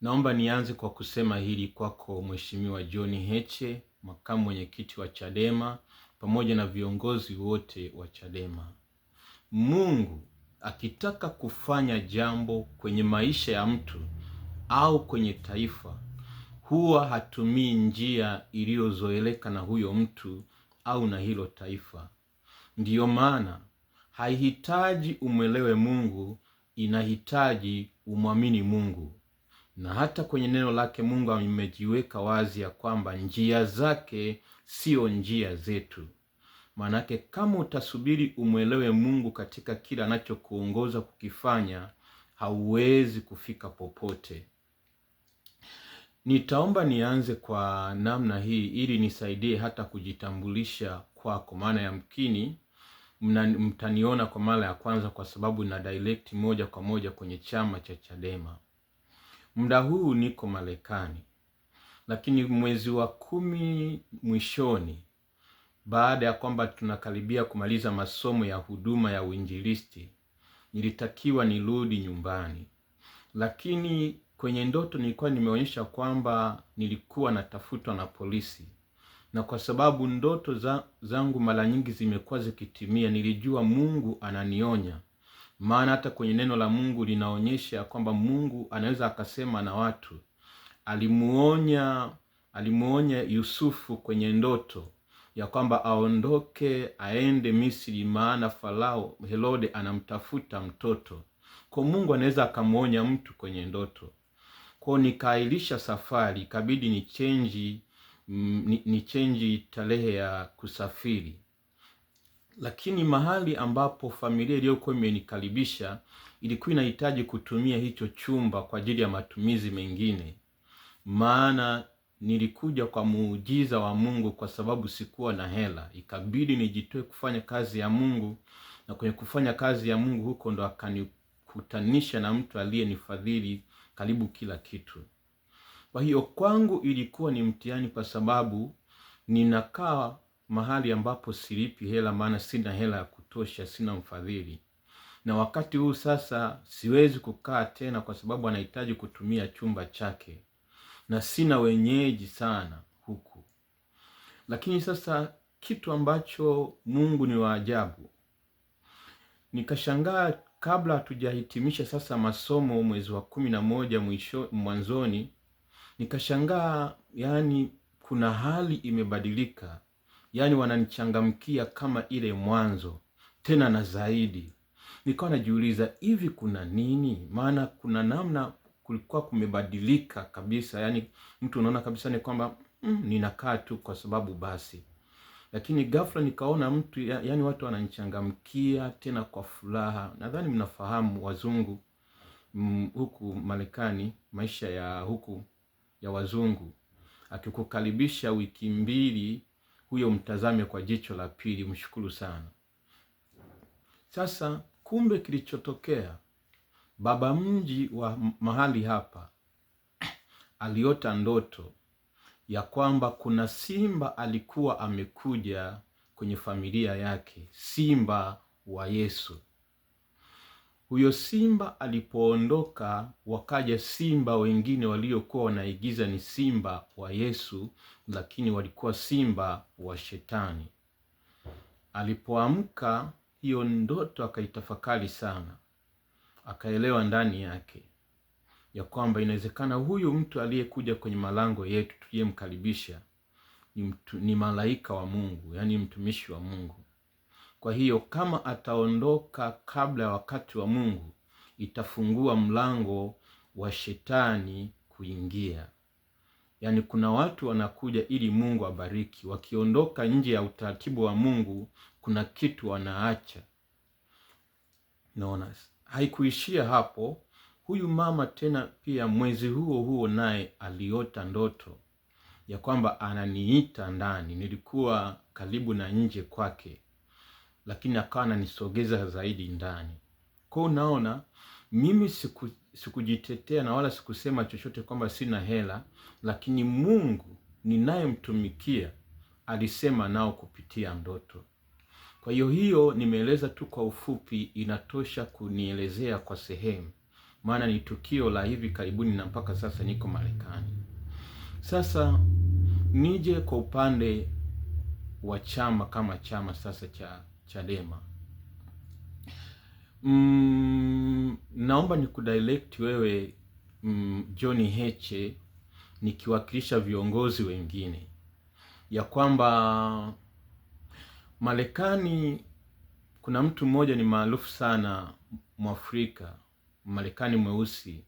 Naomba nianze kwa kusema hili kwako Mheshimiwa John Heche, makamu mwenyekiti wa Chadema, pamoja na viongozi wote wa Chadema. Mungu akitaka kufanya jambo kwenye maisha ya mtu au kwenye taifa, huwa hatumii njia iliyozoeleka na huyo mtu au na hilo taifa. Ndiyo maana haihitaji umwelewe Mungu, inahitaji umwamini Mungu. Na hata kwenye neno lake Mungu amejiweka wazi ya kwamba njia zake sio njia zetu. Manake kama utasubiri umwelewe Mungu katika kila anachokuongoza kukifanya, hauwezi kufika popote. Nitaomba nianze kwa namna hii ili nisaidie hata kujitambulisha kwako, maana yamkini mtaniona kwa mara ya kwanza kwa sababu na direct moja kwa moja kwenye chama cha Chadema. Muda huu niko Marekani, lakini mwezi wa 10 mwishoni, baada ya kwamba tunakaribia kumaliza masomo ya huduma ya uinjilisti, nilitakiwa nirudi nyumbani. Lakini kwenye ndoto nilikuwa nimeonyesha kwamba nilikuwa natafutwa na polisi. Na kwa sababu ndoto zangu mara nyingi zimekuwa zikitimia, nilijua Mungu ananionya. Maana hata kwenye neno la Mungu linaonyesha kwamba Mungu anaweza akasema na watu. Alimuonya Yusufu kwenye ndoto ya kwamba aondoke aende Misri, maana Farao Herode anamtafuta mtoto. Kwa Mungu anaweza akamuonya mtu kwenye ndoto. Kwa nikailisha safari, ikabidi ni change tarehe ya kusafiri. Lakini mahali ambapo familia iliyokuwa imenikaribisha ilikuwa inahitaji kutumia hicho chumba kwa ajili ya matumizi mengine. Maana nilikuja kwa muujiza wa Mungu kwa sababu sikuwa na hela. Ikabidi nijitoe kufanya kazi ya Mungu, na kwenye kufanya kazi ya Mungu huko ndo akanikutanisha na mtu aliyenifadhili karibu kila kitu. Kwa hiyo kwangu ilikuwa ni mtihani kwa sababu ninakaa mahali ambapo silipi hela, maana sina hela ya kutosha, sina mfadhili. Na wakati huu sasa siwezi kukaa tena kwa sababu anahitaji kutumia chumba chake. Na sina wenyeji sana huku. Lakini sasa kitu ambacho Mungu ni wa ajabu. Nikashangaa kabla hatujahitimisha sasa masomo mwezi wa 11 mwanzoni, nikashangaa yani kuna hali imebadilika. Yani wananichangamkia kama ile mwanzo, tena na zaidi. Nikawa najiuliza hivi kuna nini? Maana kuna namna kulikuwa kumebadilika kabisa. Yani mtu unaona kabisa ni kwamba ninakaa tu kwa sababu basi. Lakini ghafla nikaona mtu yani watu wananichangamkia tena kwa furaha. Nadhani mnafahamu wazungu huku Marekani, maisha ya huku ya wazungu. Akikukaribisha wiki 2, huyo mtazame kwa jicho la pili, mshukuru sana. Sasa kumbe kilichotokea, baba mji wa mahali hapa aliota ndoto ya kwamba kuna simba alikuwa amekuja kwenye familia yake, simba wa Yesu. Huyo simba alipoondoka, wakaja simba wengine waliokuwa wanaigiza ni simba wa Yesu, lakini walikuwa simba wa Shetani. Alipoamka hiyo ndoto akaitafakari sana, akaelewa ndani yake ya kwamba inawezekana huyu mtu aliyekuja kwenye malango yetu tuliyemkaribisha ni malaika wa Mungu, yani mtumishi wa Mungu. Kwa hiyo kama ataondoka kabla ya wakati wa Mungu, itafungua mlango wa Shetani kuingia. Yani kuna watu wanakuja ili Mungu abariki, wakiondoka nje ya utaratibu wa Mungu kuna kitu wanaacha. Naona haikuishia hapo. Huyu mama tena pia mwezi huo huo naye aliota ndoto ya kwamba ananiita ndani. Nilikuwa karibu na nje kwake, lakini akawa ananisogeza zaidi ndani. Kwa unaona mimi sikujitetea na wala sikusema chochote kwamba sina hela, lakini Mungu ninayemtumikia alisema nao kupitia ndoto. Kwa hiyo nimeeleza tu kwa ufupi, inatosha kunielezea kwa sehemu. maana ni tukio la hivi karibuni na mpaka sasa niko Marekani. Sasa nije kwa upande wa chama kama chama sasa cha Chadema. Naomba nikudirect wewe John Heche nikiwakilisha viongozi wengine ya kwamba Marekani kuna mtu mmoja ni maarufu sana Mwafrika, Marekani mweusi,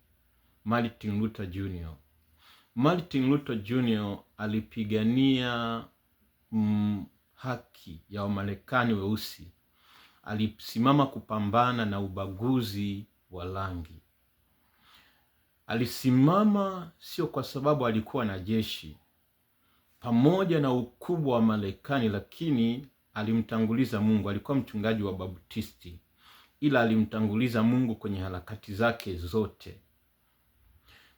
Martin Luther Jr. Martin Luther Jr. alipigania haki ya Wamarekani weusi. Alisimama kupambana na ubaguzi wa rangi. Alisimama sio kwa sababu alikuwa na jeshi pamoja na ukubwa wa Marekani, lakini alimtanguliza Mungu. Alikuwa mchungaji wa Baptisti, ila alimtanguliza Mungu kwenye harakati zake zote.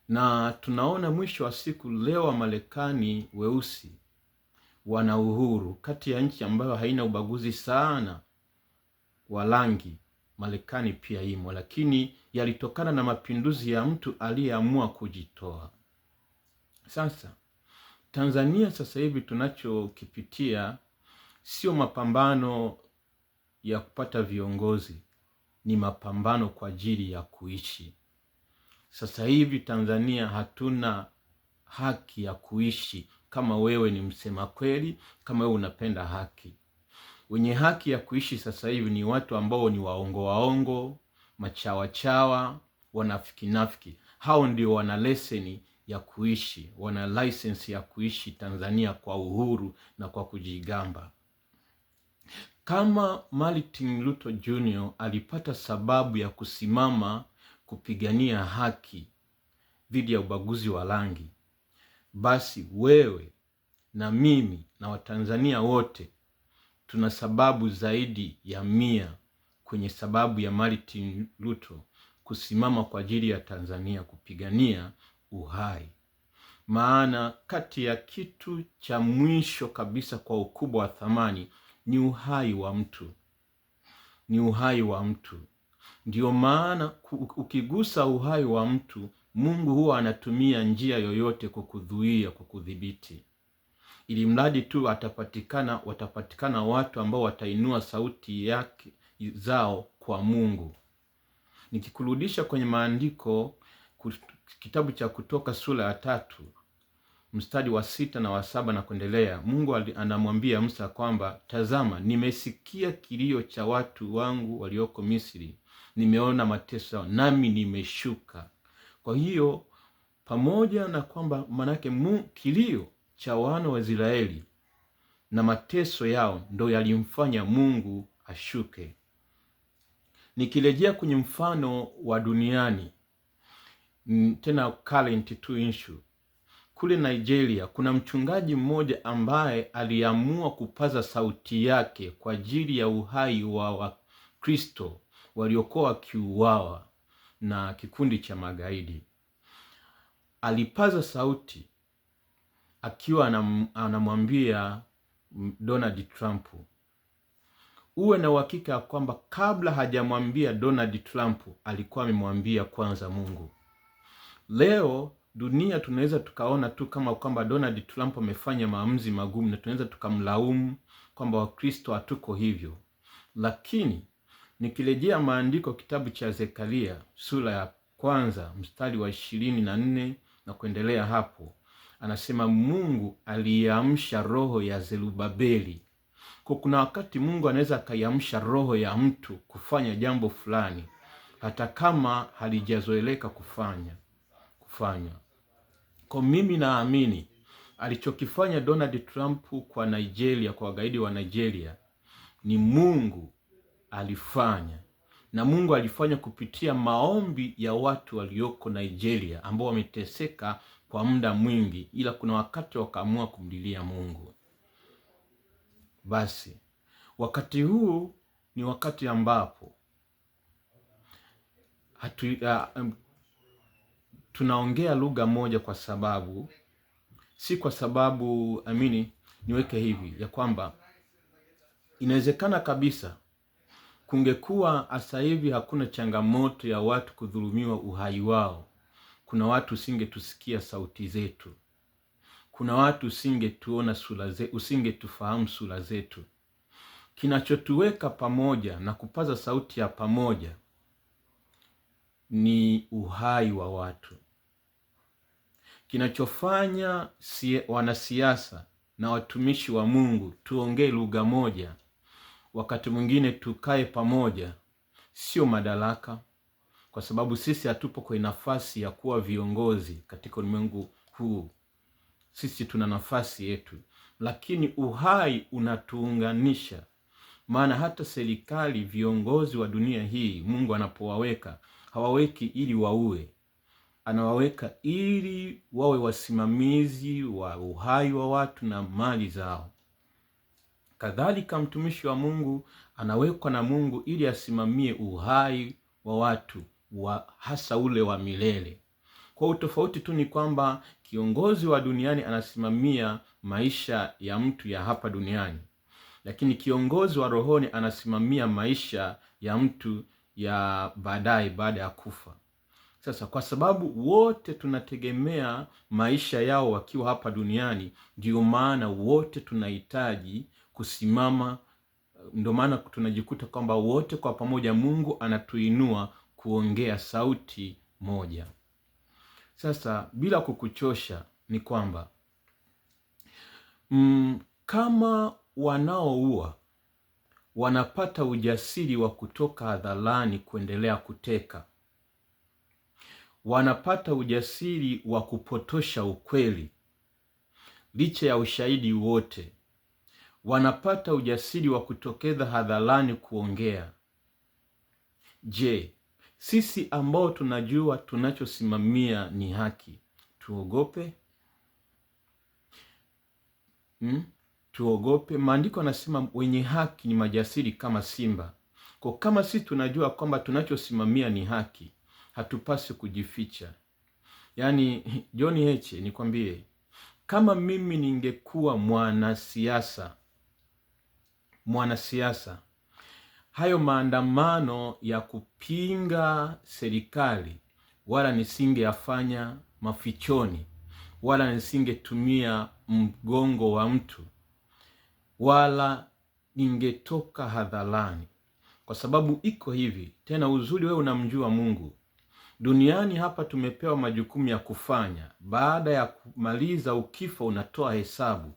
Na tunaona mwisho wa siku leo wa Marekani weusi wana uhuru, kati ya nchi ambayo haina ubaguzi sana wa rangi. Marekani pia imo, lakini yalitokana na mapinduzi ya mtu aliyeamua kujitoa. Sasa Tanzania sasa hivi tunachokipitia sio mapambano ya kupata viongozi, ni mapambano kwa ajili ya kuishi. Sasa hivi Tanzania hatuna haki ya kuishi kama wewe ni msema kweli, kama wewe unapenda haki. Wenye haki ya kuishi sasa hivi ni watu ambao ni waongo, machawa, wanafiki. Hao ndio wana leseni ya kuishi, wana license ya kuishi Tanzania kwa uhuru na kwa kujigamba. Kama Martin Luther Jr. alipata sababu ya kusimama kupigania haki dhidi ya ubaguzi wa rangi, basi wewe na mimi na Watanzania wote tuna sababu zaidi ya 100 kwenye sababu ya Martin Luther kusimama kwa ajili ya Tanzania kupigania uhai. Maana kati ya kitu cha mwisho kabisa kwa ukubwa wa thamani ni uhai wa mtu. Ni uhai wa mtu. Ndio maana ukigusa uhai wa mtu, Mungu huwa anatumia njia yoyote kukudhuia, kukudhibiti. Ili mradi tu watapatikana watu ambao watainua sauti yake zao kwa Mungu. Nikikurudisha kwenye maandiko, kitabu cha Kutoka sura ya 3 mstari wa 6 na wa 7 na kuendelea, Mungu anamwambia Musa kwamba tazama, nimesikia kilio cha watu wangu walioko Misri, nimeona mateso yao, nami nimeshuka. Kwa hiyo pamoja na kwamba manake kilio cha wana wa Israeli na mateso yao ndo yalimfanya Mungu ashuke. Nikirejea kwenye mfano wa duniani, tena current to issue, kule Nigeria kuna mchungaji mmoja ambaye aliamua kupaza sauti yake kwa ajili ya uhai wa Wakristo waliokuwa wakiuawa na kikundi cha magaidi. Alipaza sauti akiwa anamwambia Donald Trump. Uwe na uhakika ya kwamba kabla hajamwambia Donald Trump alikuwa amemwambia kwanza Mungu. Leo dunia tunaweza tukaona tu kama kwamba Donald Trump amefanya maamuzi magumu na tunaweza tukamlaumu kwamba Wakristo hatuko hivyo. Lakini nikirejea maandiko, kitabu cha Zekaria sura ya 1 mstari wa 24 na kuendelea hapo, anasema Mungu aliamsha roho ya Zerubabeli. Kwa kuna wakati Mungu anaweza akaiamsha roho ya mtu kufanya jambo fulani hata kama halijazoeleka kufanya. Kwa mimi naamini alichokifanya Donald Trump kwa Nigeria, kwa wagaidi wa Nigeria, ni Mungu alifanya. Na Mungu alifanya kupitia maombi ya watu walioko Nigeria ambao wameteseka kwa muda mwingi, ila kuna wakati wakaamua kumlilia Mungu. Basi wakati huu ni wakati ambapo tunaongea lugha moja, kwa sababu si kwa sababu niweke hivi ya kwamba inawezekana kabisa kungekuwa sasa hivi hakuna changamoto ya watu kudhulumiwa uhai wao, kuna watu usingetusikia sauti zetu, kuna watu usingetuona sura zetu, usingetufahamu sura zetu. Kinachotuweka pamoja na kupaza sauti ya pamoja ni uhai wa watu. Kinachofanya wanasiasa na watumishi wa Mungu tuongee lugha moja, wakati mwingine tukae pamoja, sio madaraka, kwa sababu sisi hatupo kwenye nafasi ya kuwa viongozi katika ulimwengu huu. Sisi tuna nafasi yetu, lakini uhai unatuunganisha. Maana hata serikali, viongozi wa dunia hii, Mungu anapowaweka, hawaweki ili waue, anawaweka ili wawe wasimamizi wa uhai wa watu na mali zao. Kadhalika mtumishi wa Mungu anawekwa na Mungu ili asimamie uhai wa watu hasa ule wa milele. Kwa utofauti tu ni kwamba kiongozi wa duniani anasimamia maisha ya mtu ya hapa duniani, lakini kiongozi wa rohoni anasimamia maisha ya mtu ya baadaye, baada ya kufa. Sasa kwa sababu wote tunategemea maisha yao wakiwa hapa duniani, ndio maana wote tunahitaji kusimama. Ndio maana tunajikuta kwamba wote kwa pamoja Mungu anatuinua kuongea sauti moja. Sasa bila kukuchosha ni kwamba kama wanaoua wanapata ujasiri wa kutoka hadharani kuendelea kuteka, wanapata ujasiri wa kupotosha ukweli licha ya ushahidi wote, wanapata ujasiri wa kutokeza hadharani kuongea, je, sisi ambao tunajua tunachosimamia ni haki, tuogope? Tuogope? Maandiko yanasema wenye haki ni majasiri kama simba. Kwa kama sisi tunajua kwamba tunachosimamia ni haki, hatupasi kujificha. Yaani John Heche, nikwambie, kama mimi ningekuwa mwanasiasa, hayo maandamano ya kupinga serikali wala nisingeyafanya mafichoni, wala nisingetumia mgongo wa mtu, wala ningetoka hadharani. Kwa sababu iko hivi, tena uzuri wewe unamjua Mungu. Duniani hapa tumepewa majukumu ya kufanya. Baada ya kumaliza, ukifa unatoa hesabu.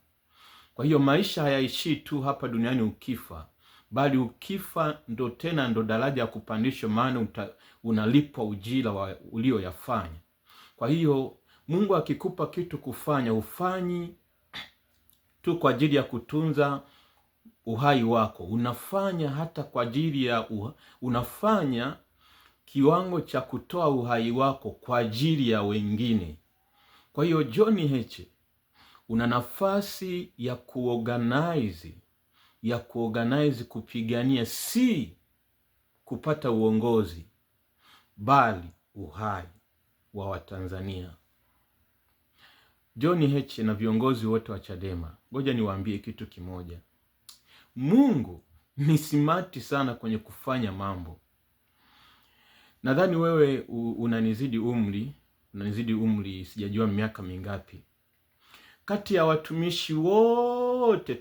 Kwa hiyo maisha hayaishii tu hapa duniani ukifa, bali ukifa ndo daraja ya kupandishwa, maana unalipwa ujira ulioyafanya. Kwa hiyo Mungu akikupa kitu kufanya, ufanyi tu kwa ajili ya kutunza uhai wako, unafanya hata kwa ajili ya unafanya kiwango cha kutoa uhai wako kwa ajili ya wengine. Kwa hiyo John Heche, una nafasi ya kuorganize kupigania si kupata uongozi, bali uhai wa Watanzania. John Heche na viongozi wote wa Chadema, ngoja niwaambie kitu kimoja. Mungu ni simati sana kwenye kufanya mambo. Nadhani wewe unanizidi umri, sijajua miaka mingapi. Kati ya watumishi wote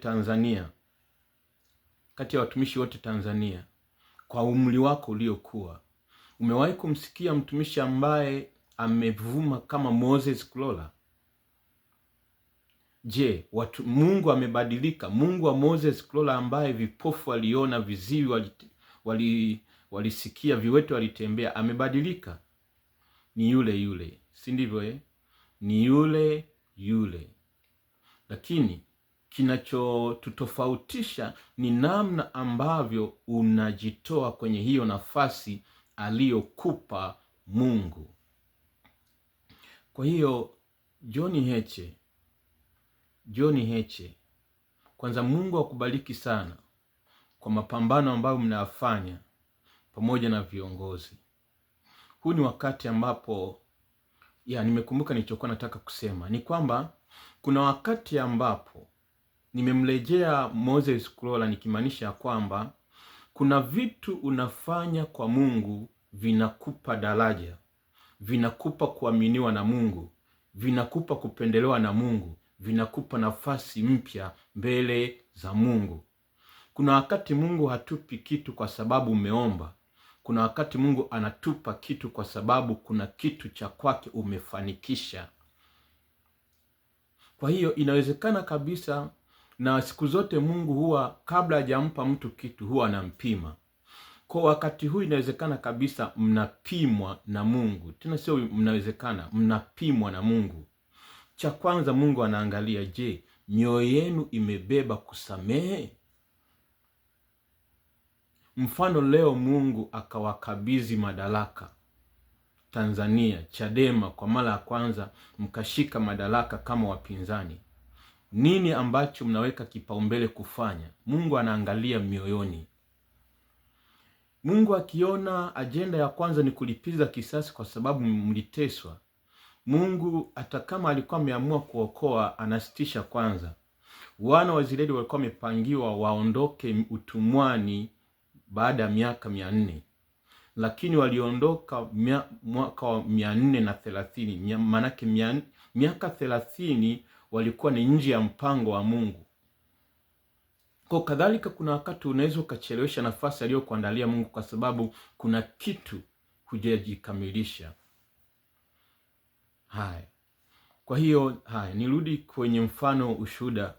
Tanzania, kwa umri wako uliokuwa, umewahi kumsikia mtumishi ambaye amevuma kama Moses Kulola? Je, Mungu amebadilika? Mungu wa Moses Kulola ambaye vipofu waliona, viziwi walisikia, viwete walitembea, amebadilika? Ni yule yule, si ndivyo? Ni yule yule. Lakini kinachotutofautisha ni namna ambavyo unajitoa kwenye hiyo nafasi aliyokupa Mungu. Kwa hiyo John Heche, kwanza Mungu akubariki sana kwa mapambano ambayo mnayafanya pamoja na viongozi. Huu ni wakati ambapo nimekumbuka nilichokuwa nataka kusema, ni kwamba kuna wakati ambapo nimemrejea Moses Kulola, nikimaanisha kwamba Kuna vitu unafanya kwa Mungu vinakupa daraja, vinakupa kuaminiwa na Mungu, vinakupa kupendelewa na Mungu, vinakupa nafasi mpya mbele za Mungu. Kuna wakati Mungu hatupi kitu kwa sababu umeomba. Kuna wakati Mungu anatupa kitu kwa sababu kuna kitu cha kwake umefanikisha. Kwa hiyo inawezekana kabisa, na siku zote Mungu huwa kabla hajampa mtu kitu huwa anampima. Kwa wakati huu inawezekana kabisa mnapimwa na Mungu. Tena sio mnawezekana, mnapimwa na Mungu. Cha kwanza Mungu anaangalia, je, mioyo yenu imebeba kusamehe? Mfano leo Mungu akawakabidhi madaraka Tanzania, Chadema kwa mara ya kwanza mkashika madaraka kama wapinzani. Nini ambacho mnaweka kipaumbele kufanya? Mungu anaangalia mioyoni. Mungu akiona ajenda ya kwanza ni kulipiza kisasi kwa sababu mliteswa, Mungu hata kama alikuwa ameamua kuokoa, anasitisha kwanza. Wana wa Israeli walikuwa wamepangiwa waondoke utumwani baada ya miaka 400, lakini waliondoka mwaka wa 430. Manake miaka 30 walikuwa ni nje ya mpango wa Mungu. Kwa kadhalika, kuna wakati unaweza ukachelewesha nafasi aliyokuandalia Mungu kwa sababu kuna kitu hujajikamilisha. Haya, kwa hiyo nirudi kwenye mfano ushuhuda.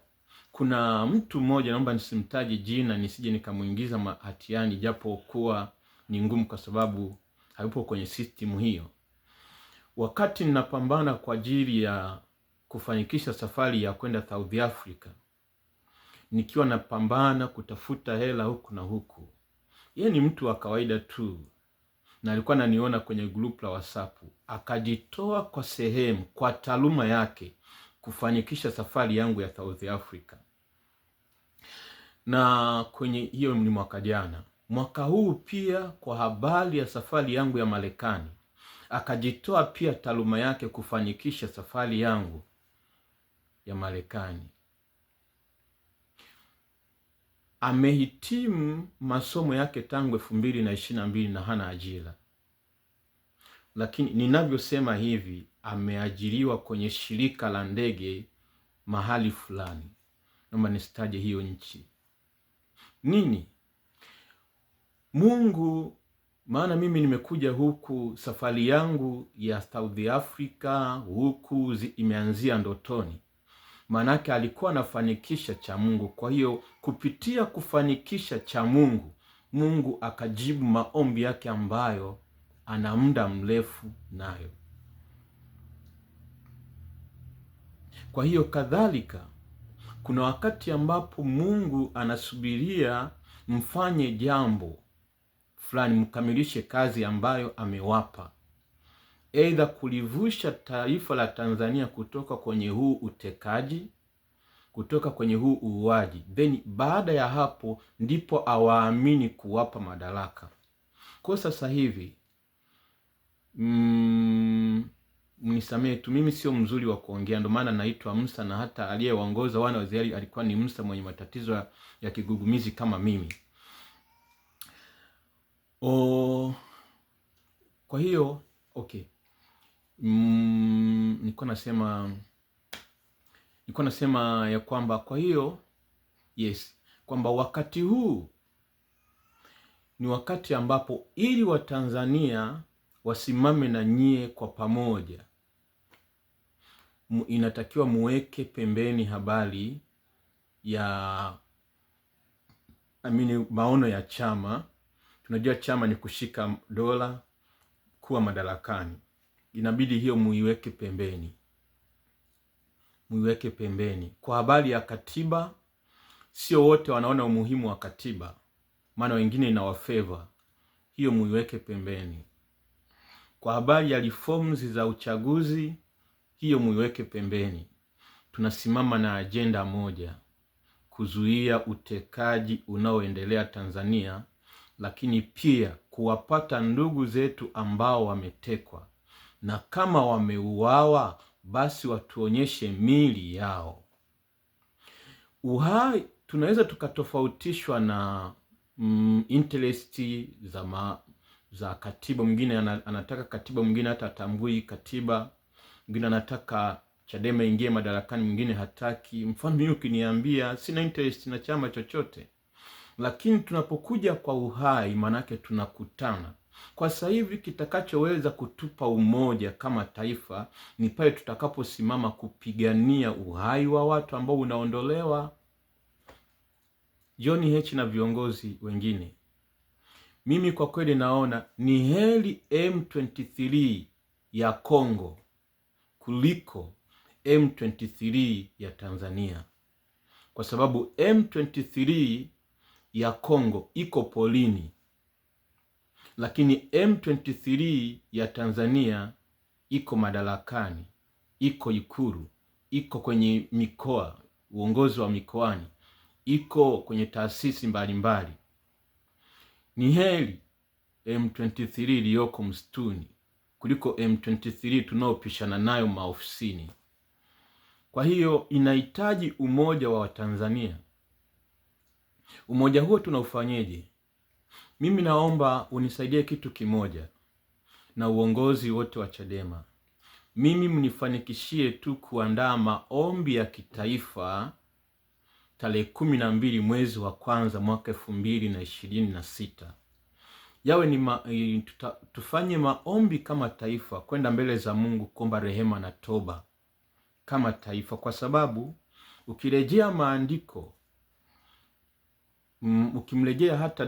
Kuna mtu mmoja, naomba nisimtaje jina nisije nikamuingiza hatiani, japo kuwa ni ngumu kwa sababu hayupo kwenye system hiyo. Wakati ninapambana kwa ajili ya kufanikisha safari ya kwenda South Africa, nikiwa napambana kutafuta hela huku na huku, yeye ni mtu wa kawaida tu, na alikuwa ananiona kwenye group la WhatsApp, akajitoa kwa sehemu kwa taaluma yake kufanikisha safari yangu ya South Africa. Na kwenye hiyo ni mwaka jana. Mwaka huu pia kwa habari ya safari yangu ya Marekani, akajitoa pia taaluma yake kufanikisha safari yangu ya Marekani. Amehitimu masomo yake tangu 2022 na hana ajira. Lakini ninavyosema hivi, ameajiriwa kwenye shirika la ndege mahali fulani. Naomba nisitaje hiyo nchi. Nini? Mungu, maana mimi nimekuja huku, safari yangu ya South Africa huku imeanzia ndotoni. Maanake alikuwa anafanikisha cha Mungu. Kwa hiyo kupitia kufanikisha cha Mungu, Mungu akajibu maombi yake ambayo ana muda mrefu nayo. Kwa hiyo kadhalika, kuna wakati ambapo Mungu anasubiria mfanye jambo fulani, mkamilishe kazi ambayo amewapa. Aidha kulivusha taifa la Tanzania kutoka kwenye huu utekaji, kutoka kwenye huu uuaji. Then baada ya hapo ndipo awaamini kuwapa madaraka. Kwa sasa hivi mnisamehe tu, mimi sio mzuri wa kuongea, ndio maana naitwa Musa, na hata aliyewaongoza wana wa Israeli alikuwa ni Musa mwenye matatizo ya kigugumizi kama mimi. Kwa hiyo okay. Nilikuwa nasema ya kwamba, kwa hiyo yes, kwamba wakati huu ni wakati ambapo ili Watanzania wasimame na nyie kwa pamoja, inatakiwa muweke pembeni habari ya maono ya chama. Tunajua chama ni kushika dola, kuwa madarakani. Inabidi hiyo muiweke pembeni. Muiweke pembeni. Kwa habari ya katiba, sio wote wanaona umuhimu wa katiba, maana wengine inawafavor. Hiyo muiweke pembeni. Kwa habari ya reforms za uchaguzi, hiyo muiweke pembeni. Tunasimama na ajenda moja, kuzuia utekaji unaoendelea Tanzania, lakini pia kuwapata ndugu zetu ambao wametekwa, na kama wameuawa basi watuonyeshe miili yao. Uhai tunaweza tukatofautishwa na interest za katiba. Mwingine anataka katiba, mwingine hata atambui katiba, mwingine anataka Chadema ingie madarakani, mwingine hataki. Mfano mimi ukiniambia sina interest na chama chochote, lakini tunapokuja kwa uhai, manake tunakutana. Kwa sasa hivi kitakachoweza kutupa umoja kama taifa ni pale tutakaposimama kupigania uhai wa watu ambao unaondolewa. John Heche na viongozi wengine, mimi kwa kweli naona ni heri M23 ya Kongo kuliko M23 ya Tanzania, kwa sababu M23 ya Kongo iko polini, lakini M23 ya Tanzania iko madarakani, iko Ikulu, iko kwenye mikoa, uongozi wa mikoani, iko kwenye taasisi mbalimbali. Ni heri M23 iliyoko msituni kuliko M23 tunaopishana nayo maofisini. Kwa hiyo inahitaji umoja wa Watanzania. Umoja huo tunaufanyeje? Mimi naomba unisaidie kitu kimoja, na uongozi wote wa Chadema. Mimi mnifanikishie tu kuandaa maombi ya kitaifa tarehe 12 mwezi wa kwanza mwaka 2026. Yawe ni tufanye maombi kama taifa kwenda mbele za Mungu kuomba rehema na toba kama taifa, kwa sababu ukirejea maandiko, ukimrejea hata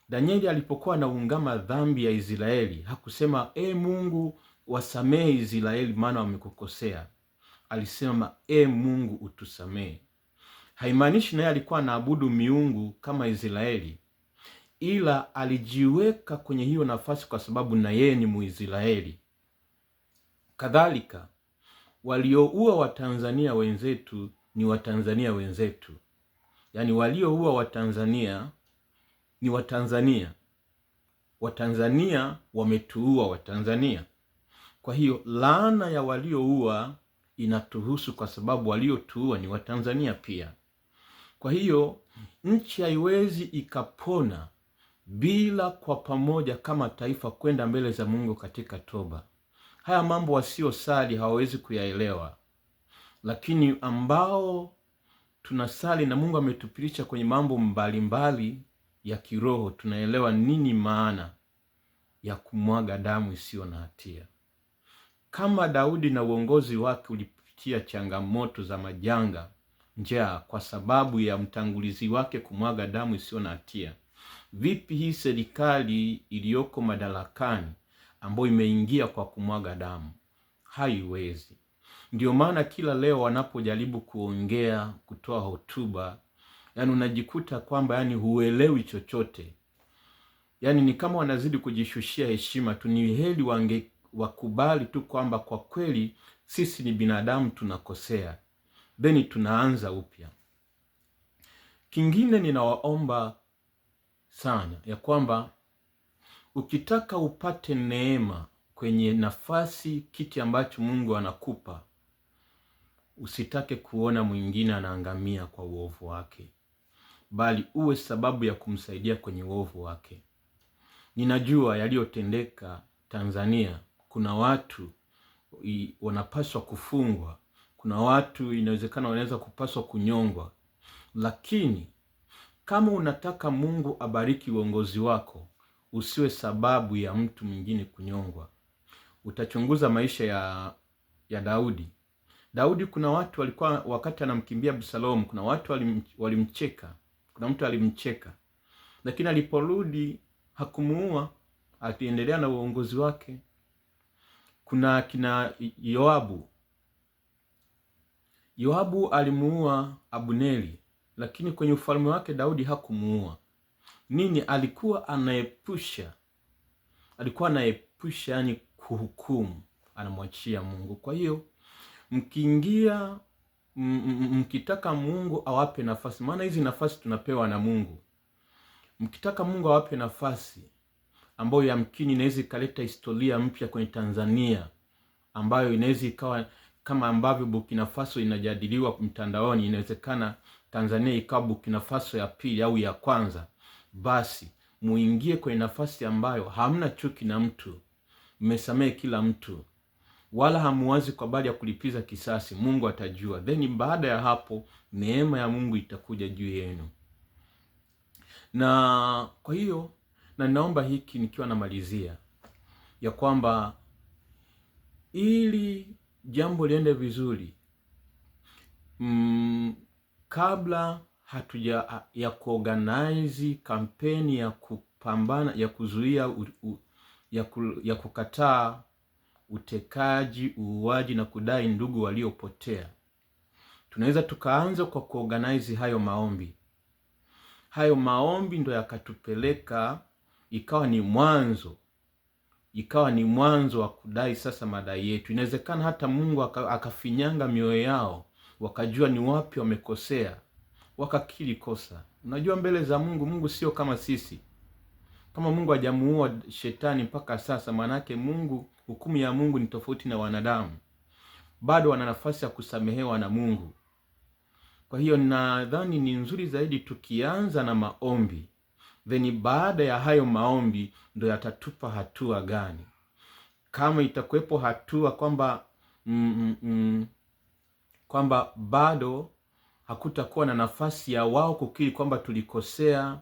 Danieli alipokuwa anaungama dhambi ya Israeli, hakusema Mungu wasamehe Israeli maana wamekukosea. Alisema Mungu utusamehe. Haimaanishi naye alikuwa anaabudu miungu kama Israeli, ila alijiweka kwenye hiyo nafasi kwa sababu na yeye ni Muisraeli. Kadhalika walioua Watanzania wenzetu ni Watanzania wenzetu, yaani walioua Watanzania ni Watanzania. Watanzania wametuua Watanzania. Kwa hiyo laana ya walioua inatuhusu kwa sababu waliotuua ni Watanzania pia. Kwa hiyo nchi haiwezi ikapona bila kwa pamoja kama taifa kwenda mbele za Mungu katika toba. Haya mambo wasiosali hawawezi kuyaelewa, lakini ambao tunasali na Mungu ametupitisha kwenye mambo mbalimbali ya kiroho, tunaelewa nini maana ya kumwaga damu isiyo na hatia. Kama Daudi na uongozi wake ulipitia changamoto za majanga, njaa, kwa sababu ya mtangulizi wake kumwaga damu isiyo na hatia, vipi hii serikali iliyoko madarakani ambayo imeingia kwa kumwaga damu? Haiwezi. Ndio maana kila leo wanapojaribu kuongea, kutoa hotuba, yani unajikuta kwamba yani huelewi chochote. Yani ni kama wanazidi kujishushia heshima tu. Ni heri wakubali tu kwamba kwa kweli sisi ni binadamu, tunakosea, then tunaanza upya. Kingine ninawaomba sana ya kwamba ukitaka upate neema kwenye nafasi, kiti ambacho Mungu anakupa, usitake kuona mwingine anaangamia kwa uovu wake, bali uwe sababu ya kumsaidia kwenye uovu wake. Ninajua yaliyotendeka Tanzania, kuna watu wanapaswa kufungwa, kuna watu inawezekana wanaweza kupaswa kunyongwa, lakini kama unataka Mungu abariki uongozi wako, usiwe sababu ya mtu mwingine kunyongwa. Utachunguza maisha ya Daudi, kuna watu walikuwa wakati anamkimbia Absalom, kuna watu walimcheka, kuna mtu alimcheka, lakini aliporudi hakumuua, aliendelea na uongozi wake. Kuna kina Yoabu alimuua Abuneri, lakini kwenye ufalme wake Daudi hakumuua. Nini? Alikuwa anaepusha yani kuhukumu, anamwachia Mungu. Kwa hiyo mkitaka Mungu awape nafasi, maana hizi nafasi tunapewa na Mungu. Mkitaka Mungu awape nafasi ambayo yamkini inaweza ikaleta historia mpya kwenye Tanzania, ambayo inaweza ikawa kama ambavyo Burkina Faso inajadiliwa mtandaoni, inawezekana Tanzania ikawa Burkina Faso ya pili au ya kwanza. basi muingie kwenye nafasi ambayo hamna chuki na mtu, mmesamehe kila mtu, wala hamuwazi kwa habari ya kulipiza kisasi. Mungu atajua, then baada ya hapo neema ya Mungu itakuja juu yenu. Na kwa hiyo, na ninaomba hiki nikiwa namalizia, ya kwamba ili jambo liende vizuri, kabla hatuja ya kuorganize kampeni ya kupambana, ya kuzuia ya kukataa utekaji, uuaji na kudai ndugu waliopotea, tunaweza tukaanza kwa kuorganize hayo maombi. Hayo maombi ndo yakatupeleka, ikawa ni mwanzo wa kudai sasa madai yetu. Inawezekana hata Mungu akafinyanga mioyo yao, wakajua ni wapi wamekosea, wakakiri kosa. Unajua, mbele za Mungu sio kama sisi. Kama Mungu hajamuua shetani mpaka sasa, manake hukumu ya Mungu ni tofauti na wanadamu. Bado wana nafasi ya kusamehewa na Mungu. Kwa hiyo nadhani ni nzuri zaidi tukianza na maombi, then baada ya hayo maombi ndo yatatupa hatua gani. Kama itakuwepo hatua kwamba bado hakutakuwa na nafasi ya wao kukiri kwamba tulikosea,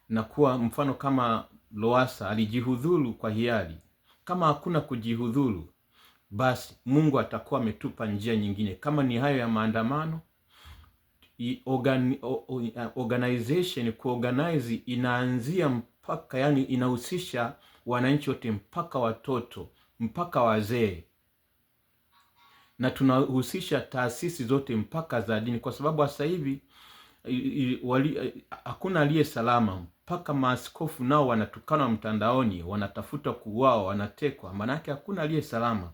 na kuwa mfano kama Lowassa alijihudhuru kwa hiari. Kama hakuna kujihudhuru, basi Mungu atakuwa ametupa njia nyingine. Kama ni hayo ya maandamano, organization kuorganize inaanzia mpaka, yani inahusisha wananchi wote, mpaka watoto, mpaka wazee, na tunahusisha taasisi zote mpaka za dini, kwa sababu sasa hivi hakuna aliye salama. Mpaka maaskofu nao wanatukana mtandaoni, wanatafuta kuuawa, wanatekwa. Manake hakuna aliye salama.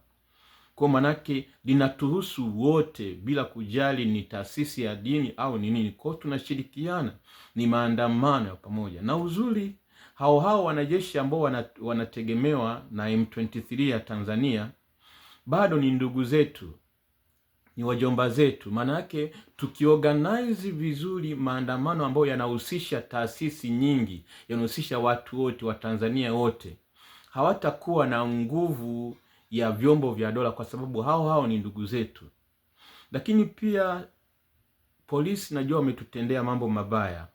Kwa manake linatuhusu wote bila kujali ni taasisi ya dini au ni nini. Kwa tunashirikiana, ni maandamano ya pamoja. Na uzuri hao wanajeshi ambao wanategemewa na M23 ya Tanzania bado ni ndugu zetu, ni wajomba zetu. Manake tukiorganize vizuri maandamano ambayo yanahusisha taasisi nyingi, yanahusisha watu wote wa Tanzania wote, hawatakuwa na nguvu ya vyombo vya dola, kwa sababu hao ni ndugu zetu. Lakini pia polisi najua wametutendea mambo mabaya,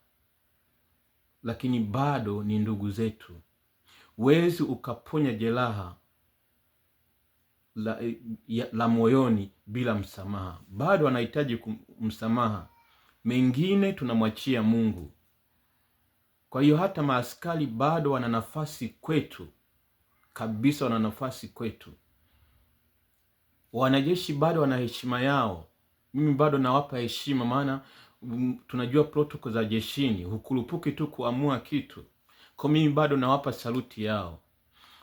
lakini bado ni ndugu zetu. Wezi ukaponya jeraha la moyoni bila msamaha. Bado wanahitaji msamaha. Mengine tunamwachia Mungu. Kwa hiyo hata maaskari bado wana nafasi kwetu kabisa, wana nafasi kwetu. Wanajeshi bado wana heshima yao. Mimi bado nawapa heshima, maana tunajua protocol za jeshini, hukurupuki tu kuamua kitu. Kwa mimi bado nawapa saluti yao.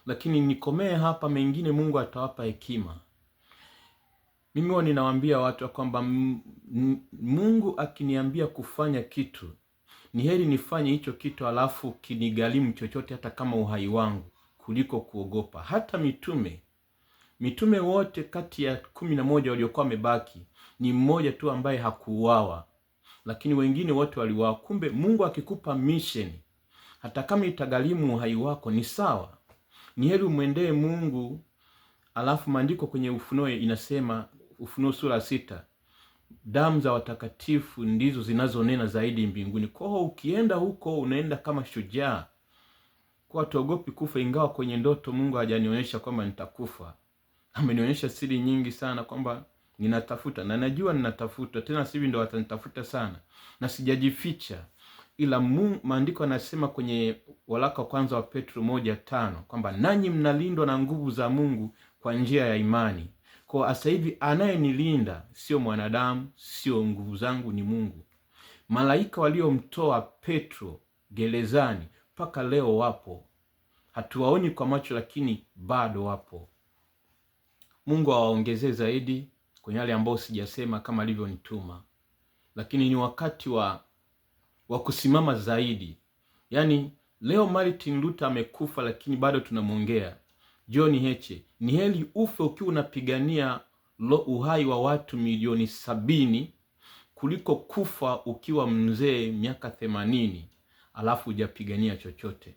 Lakini nikomee hapa, mengine Mungu atawapa hekima. Mimi huwa ninawaambia watu kwamba Mungu akiniambia kufanya kitu, ni heri nifanye hicho kitu alafu kinigharimu chochote, hata kama uhai wangu, kuliko kuogopa. Hata mitume wote kati ya 11 waliokuwa wamebaki, ni mmoja tu ambaye hakuuawa, lakini wengine wote waliuawa. Kumbe Mungu akikupa mission, hata kama itagharimu uhai wako, ni sawa. Ni heri umwendee Mungu. Alafu maandiko kwenye Ufunuo inasema, Ufunuo sura 6, damu za watakatifu ndizo zinazonena zaidi mbinguni. Kwa hiyo ukienda huko unaenda kama shujaa, kwa tuogopi kufa. Ingawa kwenye ndoto Mungu hajanionyesha kwamba nitakufa, amenionyesha siri nyingi sana kwamba ninatafuta, na najua ninatafuta tena, sivi ndo watanitafuta sana, na sijajificha. Ila maandiko yanasema kwenye waraka wa kwanza wa Petro 1:5 kwamba nanyi mnalindwa na nguvu za Mungu kwa njia ya imani. Kwa sasa hivi anayenilinda sio mwanadamu, sio nguvu zangu, ni Mungu. Malaika waliomtoa Petro gerezani mpaka leo wapo. Hatuwaoni kwa macho, lakini bado wapo. Mungu awaongezee zaidi kwenye yale ambao sijasema kama alivyonituma. Lakini ni wakati wa kusimama zaidi. Yaani leo Martin Luther amekufa, lakini bado tunamwongea. John Heche, ni heri ufe ukiwa unapigania uhai wa watu milioni 70 kuliko kufa ukiwa mzee miaka 80 alafu hujapigania chochote.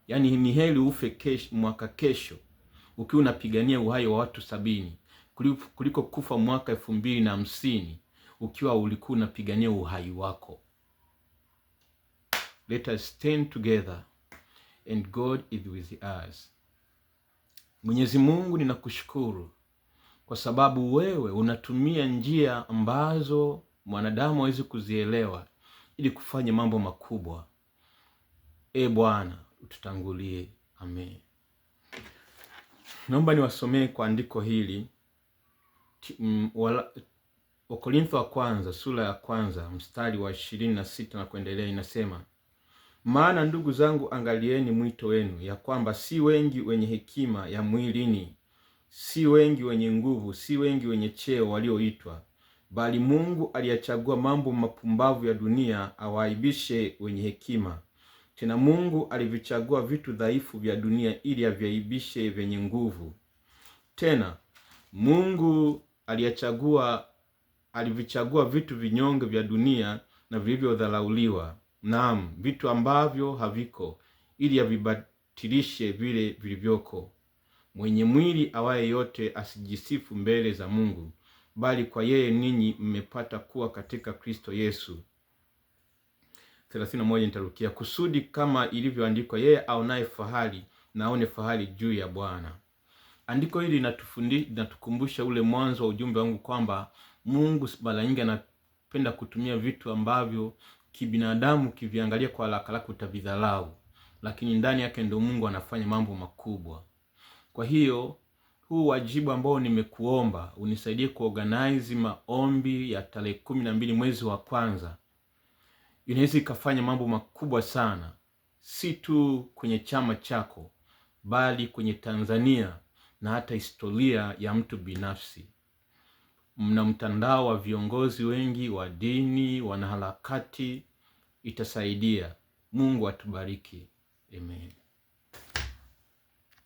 Yaani ni heri ufe mwaka kesho ukiwa unapigania uhai wa watu 70 kuliko kufa mwaka 2050 ukiwa ulikuwa unapigania uhai wako. Let us stand together and God is with us. Mwenyezi Mungu, ninakushukuru kwa sababu wewe unatumia njia ambazo mwanadamu hawezi kuzielewa ili kufanya mambo makubwa. Bwana, ututangulie. Amen. Naomba niwasomee kwa andiko hili Wakorintho wa kwanza sura ya kwanza mstari wa 26 na kuendelea. Inasema, maana ndugu zangu, angalieni mwito wenu, ya kwamba si wengi wenye hekima ya mwilini, si wengi wenye nguvu, si wengi wenye cheo walioitwa, bali Mungu aliyachagua mambo mapumbavu ya dunia awaaibishe wenye hekima. Tena Mungu alivichagua vitu dhaifu vya dunia ili aviaibishe vyenye nguvu. Tena Mungu alivichagua vitu vinyonge vya dunia na vilivyodharauliwa, naam, vitu ambavyo haviko, ili avibatilishe vile vilivyoko. Mwenye mwili awaye yote asijisifu mbele za Mungu, bali kwa yeye ninyi mmepata kuwa katika Kristo Yesu. 31 nitarukia, kusudi kama ilivyoandikwa, yeye aonaye fahari na aone fahari juu ya Bwana. Andiko hili linatukumbusha ule mwanzo wa ujumbe wangu kwamba Mungu mara nyingi anapenda kutumia vitu ambavyo kibinadamu kiviangalia kwa haraka utavidharau, lakini ndani yake ndio Mungu anafanya mambo makubwa. Kwa hiyo huu wajibu ambao nimekuomba unisaidie kuorganize maombi ya tarehe 12 mwezi wa kwanza, inaweza ikafanya mambo makubwa sana, si tu kwenye chama chako, bali kwenye Tanzania na hata historia ya mtu binafsi. Mna mtandao wa viongozi wengi wa dini, wanaharakati, itasaidia. Mungu atubariki. Amen.